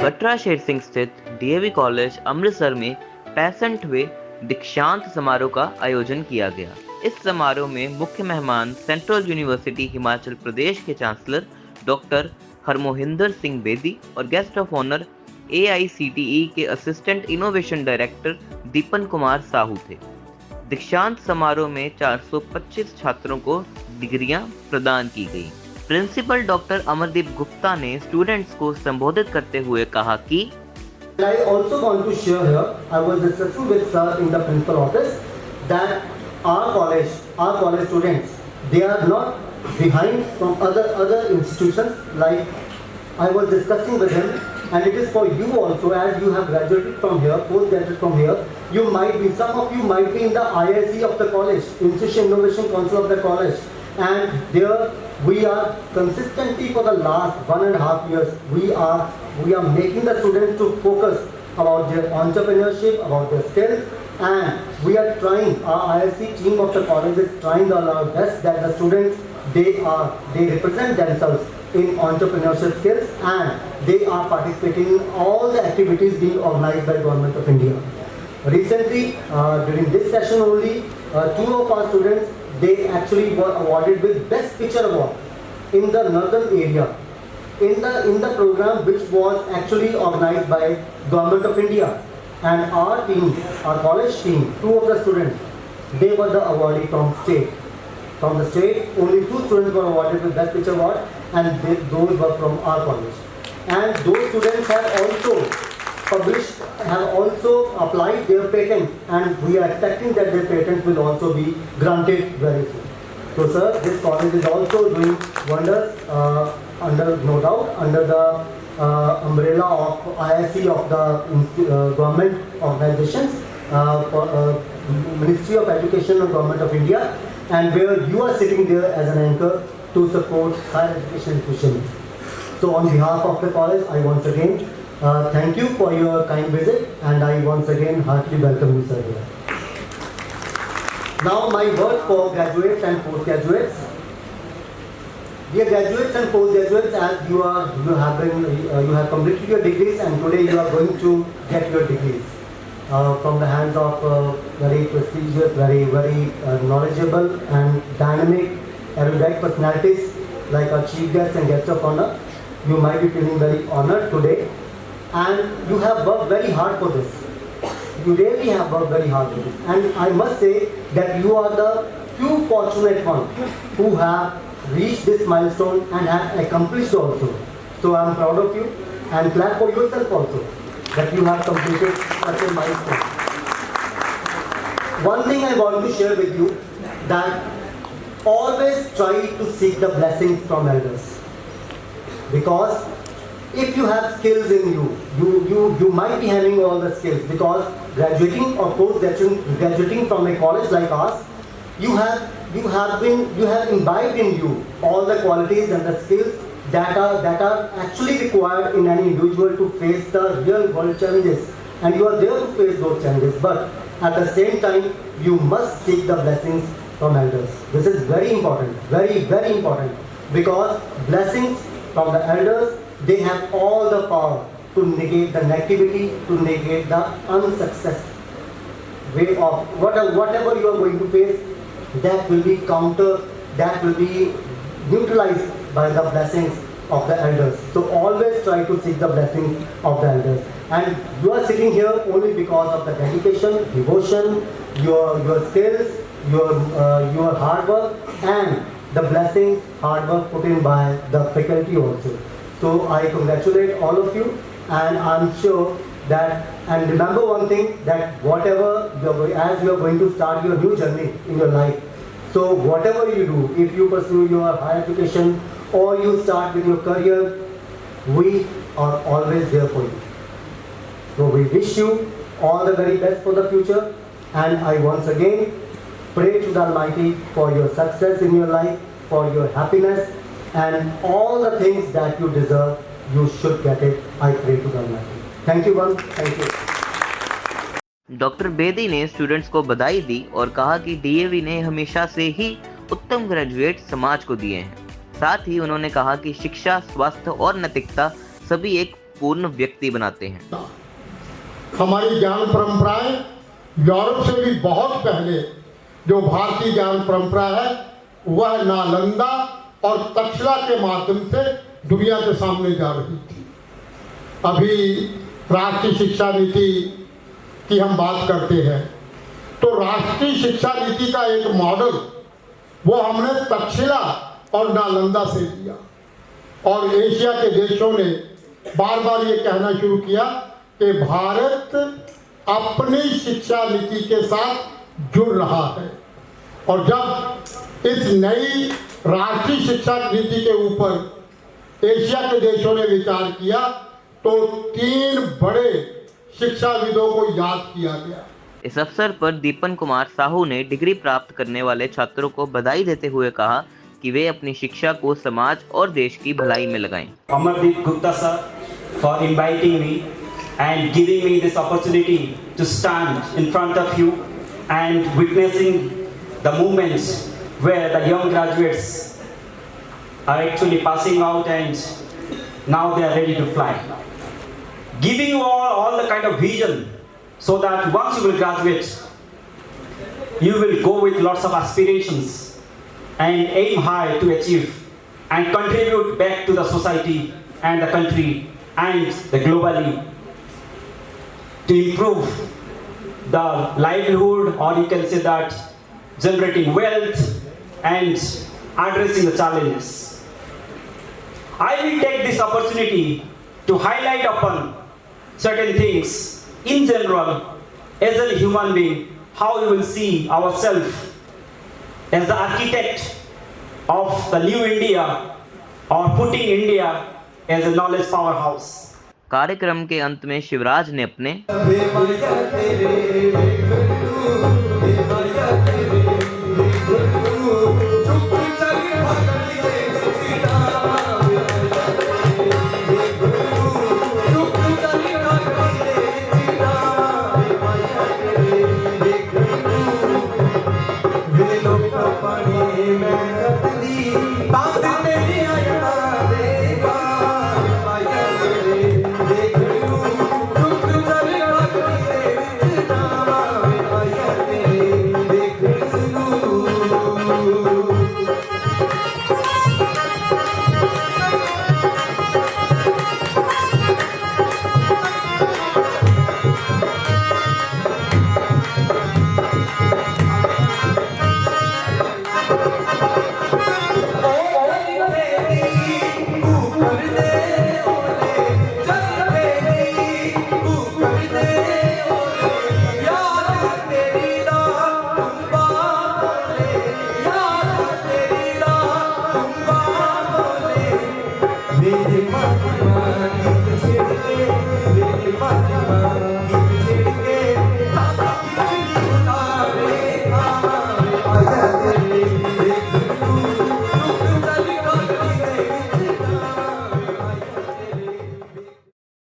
कटरा शेर सिंह स्थित DAV college Amritsar में 65वें दीक्षांत समारोह का आयोजन किया गया। इस समारोह में मुख्य मेहमान सेंट्रल यूनिवर्सिटी हिमाचल प्रदेश के चांसलर डॉक्टर हरमोहिंदर सिंह बेदी और गेस्ट ऑफ ऑनर AICTE के assistant innovation director Deepan Kumar Sahu थे। दीक्षांत समारोह में 425 छात्रों को डिग्रियां प्रदान की गई। प्रिंसिपल डॉक्टर अमरदीप गुप्ता ने स्टूडेंट्स को संबोधित करते हुए कहा कि I also want to share here, I was discussing with sir in the principal office that our college students, they are not behind from other institutions. Like I was discussing with him, and it is for you also, as you have graduated from here, post-graduated from here, some of you might be in the IIC of the college, Institution Innovation Council of the college, and there we are consistently for the last 1.5 years, we are making the students to focus about their entrepreneurship, about their skills, and we are trying, our IIC team of the college is trying our best that the students, they represent themselves in entrepreneurship skills, and they are participating in all the activities being organized by Government of India. Recently, during this session only, two of our students, they actually were awarded with Best Picture Award in the northern area, in the program which was actually organized by Government of India. And our team, our college team, two of the students, they were the awardee from state. From the state, only 2 students were awarded with Best Picture Award, and those were from our college. And those students have also applied their patent, and we are expecting that their patents will also be granted very soon. So sir, this college is also doing wonders, no doubt, under the umbrella of IIC of the government organizations, Ministry of Education and Government of India, and where you are sitting there as an anchor to support higher education institutions. So on behalf of the college, I once again thank you for your kind visit, and I once again heartily welcome you, sir, here. Now my word for graduates and postgraduates. Dear graduates and postgraduates, as you have completed your degrees, and today you are going to get your degrees from the hands of very prestigious, very knowledgeable and dynamic, erudite personalities like our chief guest and guest of honor. You might be feeling very honored today, and you have worked very hard for this. You really have worked very hard for this, and I must say that you are the few fortunate ones who have reached this milestone and have accomplished also. So I am proud of you, and glad for yourself also that you have completed such a milestone. One thing I want to share with you, that always try to seek the blessings from elders, because if you have skills in you might be having all the skills, because graduating or graduating from a college like ours, you have imbibed in you all the qualities and the skills that are actually required in any individual to face the real world challenges, and you are there to face those challenges. But at the same time, you must seek the blessings from elders. This is very important, very important, because blessings from the elders, they have all the power to negate the negativity, to negate the unsuccess way of whatever you are going to face. That will be that will be neutralized by the blessings of the elders. So always try to seek the blessings of the elders. And you are sitting here only because of the dedication, devotion, your skills, your hard work, and the blessings, hard work put in by the faculty also. So I congratulate all of you, and I'm sure that, and remember one thing, that as you are going to start your new journey in your life, so whatever you do, if you pursue your higher education or you start with your career, we are always there for you. So we wish you all the very best for the future, and I once again pray to the Almighty for your success in your life, for your happiness, and all the things that you deserve, you should get it. I pray to the Almighty. Thank you once. Thank you. Doctor Bedi ने students को बधाई दी और कहा कि DAV ने हमेशा से ही उत्तम ग्रेजुएट समाज को दिए हैं। साथ ही उन्होंने कहा कि शिक्षा, स्वास्थ्य और नैतिकता सभी एक पूर्ण व्यक्ति बनाते हैं। हमारी ज्ञान परंपराएं यूरोप से भी बहुत पहले जो भारतीय ज्ञान परंपरा है वह नालंदा और तक्षशिला के माध्यम से दुनिया के सामने जा रही थी। अभी राष्ट्रीय शिक्षा नीति की हम बात करते हैं तो राष्ट्रीय शिक्षा नीति का एक मॉडल वो हमने तक्षशिला और नालंदा से लिया और एशिया के देशों ने बार बार ये कहना शुरू किया कि भारत अपनी शिक्षा नीति के साथ जुड़ रहा है। और जब इस नई राष्ट्रीय शिक्षा नीति के ऊपर एशिया के देशों ने विचार किया तो 3 बड़े शिक्षाविदों को याद किया गया। इस अवसर पर दीपन कुमार साहू ने डिग्री प्राप्त करने वाले छात्रों को बधाई देते हुए कहा कि वे अपनी शिक्षा को समाज और देश की भलाई में लगाएं। Amardeep Gupta sir for inviting me and giving me this opportunity to stand in front of you and witnessing the moments where the young graduates are actually passing out and now they are ready to fly. Giving you all the kind of vision so that once you will graduate, you will go with lots of aspirations and aim high to achieve and contribute back to the society and the country and the globally to improve the livelihood, or you can say that generating wealth and addressing the challenges. I will take this opportunity to highlight upon certain things in general as a human being, how you will see ourselves as the architect of the new India or putting India as a knowledge powerhouse. कार्यक्रम के अंत में शिवराज ने अपने पानी में